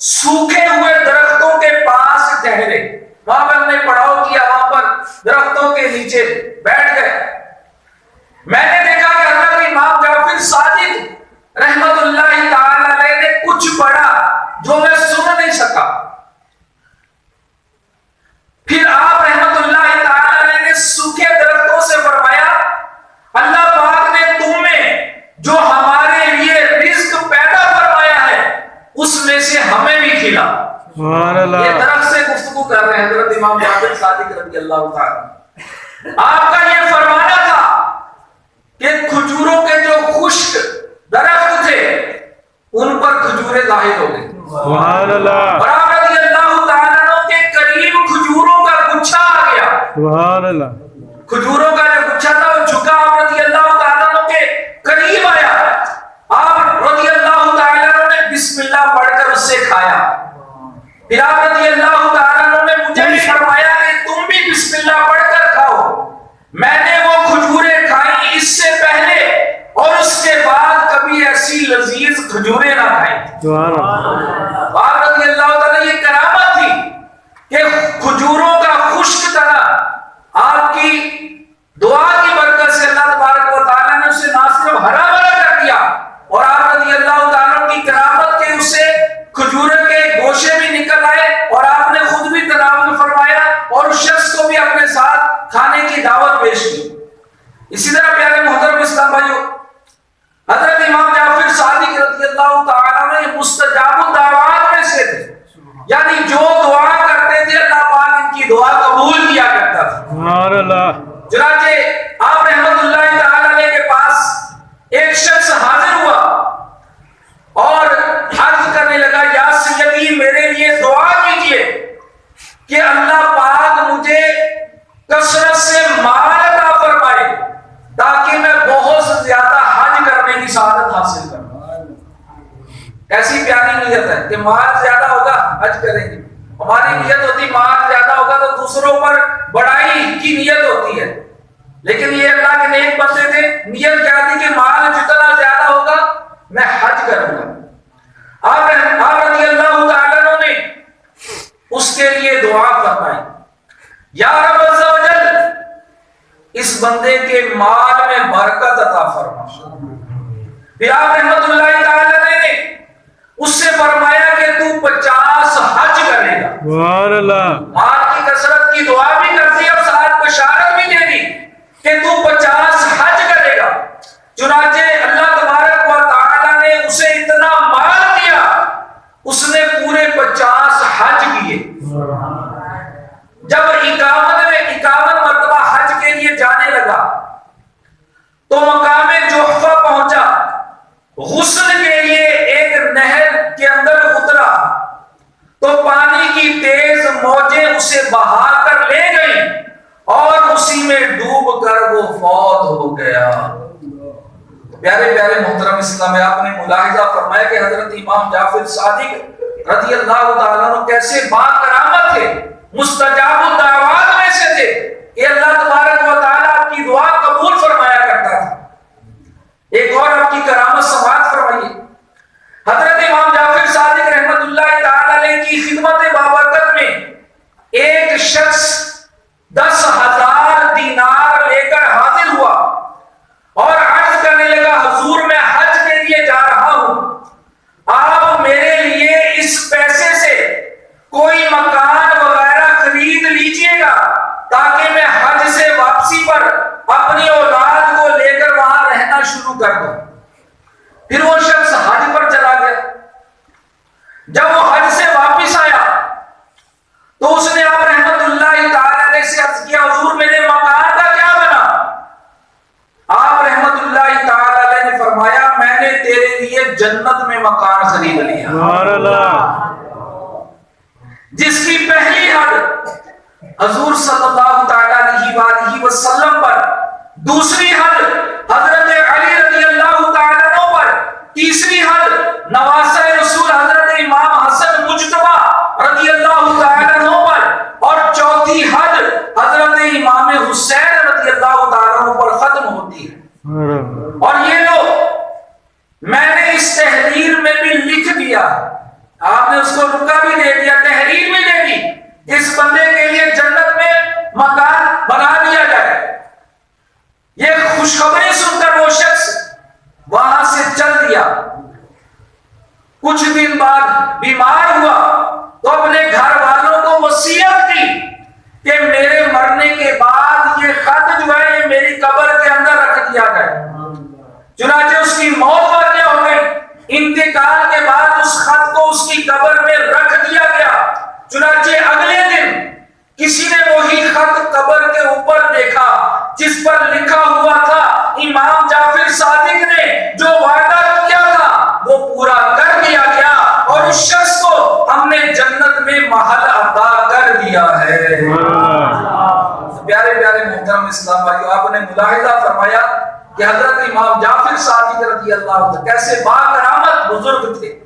سوکھے ہوئے درختوں کے پاس ٹھہرے. وہاں پر ہم نے پڑاؤ کیا, وہاں پر درختوں کے نیچے بیٹھ گئے. میں نے دیکھا کہ حضرت امام جعفر صادق رحمت اللہ تعالی علیہ نے کچھ پڑھا جو میں سن نہیں سکا. پھر آپ رحمت اللہ تعالی علیہ نے سوکھے درختوں سے فرمایا, اللہ پاک نے تم میں جو ہمارے لیے رزق پیدا فرمایا ہے اس میں سے ہمیں بھی کھلا. یہ درخت سے گفتگو کر رہے ہیں حضرت امام جعفر صادق رضی اللہ تعالی. آپ کا یہ فرمانا تھا کہ کھجوروں کے جو خشک درخت تھے ان پر کھجوریں ظاہر ہو گئی. سبحان اللہ. اور آپ رضی اللہ تعالیٰ عنہ کے قریب کھجوروں کا گچھا آ گیا. سبحان اللہ. کھجوروں کا جو گچھا تھا وہ جھکا, آپ رضی اللہ تعالیٰ عنہ کے قریب آیا. آپ رضی اللہ تعالیٰ عنہ نے بسم اللہ پڑھ کر اس سے کھایا. پھر آپ رضی اللہ تعالیٰ عنہ نے مجھے بھی فرمایا کہ تم بھی بسم اللہ پڑھ کر کھاؤ. میں نے وہ کھجوریں کھائیں اس سے پہلے اور اس کے بعد کبھی ایسی لذیذ کھجوریں نہ کھائیں. سبحان اللہ. آپ رضی اللہ تعالیٰ یہ کرامت تھی کہ کھجوروں کا خشک تنا آپ کی دعا کی برکت سے اللہ تبارک و تعالیٰ نے اسے نہ صرف ہرا بھرا کر دیا, اور آپ رضی اللہ تعالیٰ کی کرامت کے اسے کھجوروں کے گوشے بھی نکل آئے اور آپ نے خود بھی تناول فرمایا اور اس شخص کو بھی اپنے ساتھ کھانے کی دعوت پیش کی. اسی طرح پیارے محترم اسلام بھائیو, حضرت امام جعفر صادق رضی اللہ تعالیٰ نے مستجاب الدعوات میں سے تھے, یعنی جو دعا کرتے تھے اللہ پاک ان کی دعا قبول کیا کرتا تھا. سبحان اللہ. چنانچہ آپ رحمت اللہ تعالیٰ علیہ کے پاس ایک شخص حاضر ہوا اور عرض کرنے لگا, یا سیدی میرے لیے دعا کیجئے کہ اللہ پاک مجھے کثرت سے مال عطا فرمائے تاکہ میں بہت زیادہ حج کرنے کی سعادت حاصل کروں. ایسی پیاری نیت ہے کہ مال زیادہ ہوگا حج کریں گے. ہماری نیت ہوتی مال زیادہ ہوگا تو دوسروں پر بڑائی کی نیت ہوتی ہے, لیکن یہ اللہ کے نیک بندے تھے, نیت کیا تھی کہ مال جتنا زیادہ ہوگا میں حج کروں گا. آپ رضی اللہ تعالیٰ نے اس کے لیے دعا فرمائی, یا رب عز و جل اس بندے کے مال میں برکت عطا فرما. پھر آپ رحمت اللہ تعالیٰ نے اس سے فرمایا کہ تو 50 حج کرے گا. سبحان اللہ. مال کی کثرت کی دعا بھی کرتی اور ساتھ بشارت بھی دے دی کہ تو 50 حج کرے گا. چنانچہ اللہ تبارک و تعالیٰ نے اسے اتنا مال دیا, اس نے پورے 50 حج کیے. جب 51 مرتبہ حج کے لیے جانے لگا تو مقام جحفہ پہنچا, غسل کے لیے ایک نہر کے اندر اترا تو پانی کی تیز موجیں اسے بہا کر لے گئیں اور اسی میں ڈوب کر وہ فوت ہو گیا. پیارے پیارے محترم اسلام میں آپ نے ملاحظہ فرمایا کہ حضرت امام جعفر صادق رضی اللہ تعالیٰ عنہ کیسے با کرامت تھے, مستجاب الدعوات میں سے تھے کہ اللہ تبارک و تعالیٰ آپ کی دعا قبول فرمایا کرتا تھا. ایک اور آپ کی کرامت سماعت فرمائیے. حضرت امام جعفر صادق رحمت اللہ تعالیٰ علیہ کی خدمت بابرکت میں ایک شخص 10,000 دینار لے کر حاضر ہوا اور عرض کرنے لگا, حضور میں حج کے لیے جا رہا ہوں, آپ میرے لیے اس پیسے سے کوئی مکان وغیرہ خرید لیجئے گا تاکہ میں حج سے واپسی پر اپنی اولاد کو لے کر وہاں رہنا شروع کر دوں. پھر وہ شخص حج پر چلا گیا. جب وہ حج سے واپس آیا تو اس نے آپ رحمت اللہ تعالی علیہ سے عرض کیا, حضور میرے مکان کا کیا بنا؟ آپ رحمت اللہ تعالی علیہ نے فرمایا, میں نے تیرے لیے جنت میں مکان خرید لیا. سبحان اللہ. جس کی پہلی حد حضور صلی اللہ تعالی علیہ وآلہ وسلم پر, دوسری حد حضرت علی رضی اللہ تعالی عنہ پر, تیسری حد نواسہ رسول حضرت امام حسن مجتبی رضی اللہ تعالی عنہ پر, اور چوتھی حد حضرت امام حسین رضی اللہ تعالی عنہ پر ختم ہوتی ہے. اور یہ لو میں نے اس تحریر میں بھی لکھ دیا آپ نے اس کو رکا بھی دے دیا، تحریر بھی دے دی، اس بندے کے لیے جنت میں مکان بنا دیا جائے۔ یہ خوشخبری سن کر وہ شخص وہاں سے چل دیا۔ کچھ دن بعد بیمار ہوا تو اپنے گھر والوں کو وصیت کی کہ میرے مرنے کے بعد یہ خط جو ہے یہ میری قبر کے اندر رکھ دیا جائے۔ چنانچہ اس کی موت واقع ہو گئی، انتقال کے بعد اس خط کو اس کی قبر میں رکھ دیا گیا۔ چنانچہ اگلے دن کسی نے وہی خط قبر کے اوپر دیکھا جس پر لکھا ہوا تھا امام جعفر صادق نے جو وعدہ کیا تھا وہ پورا کر دیا گیا اور اس شخص کو ہم نے جنت میں محل عطا کر دیا ہے۔ پیارے پیارے محترم اسلام بھائیو، آپ نے ملاحظہ فرمایا کہ حضرت امام جعفر صادق رضی اللہ عنہ کیسے با کرامت بزرگ تھے۔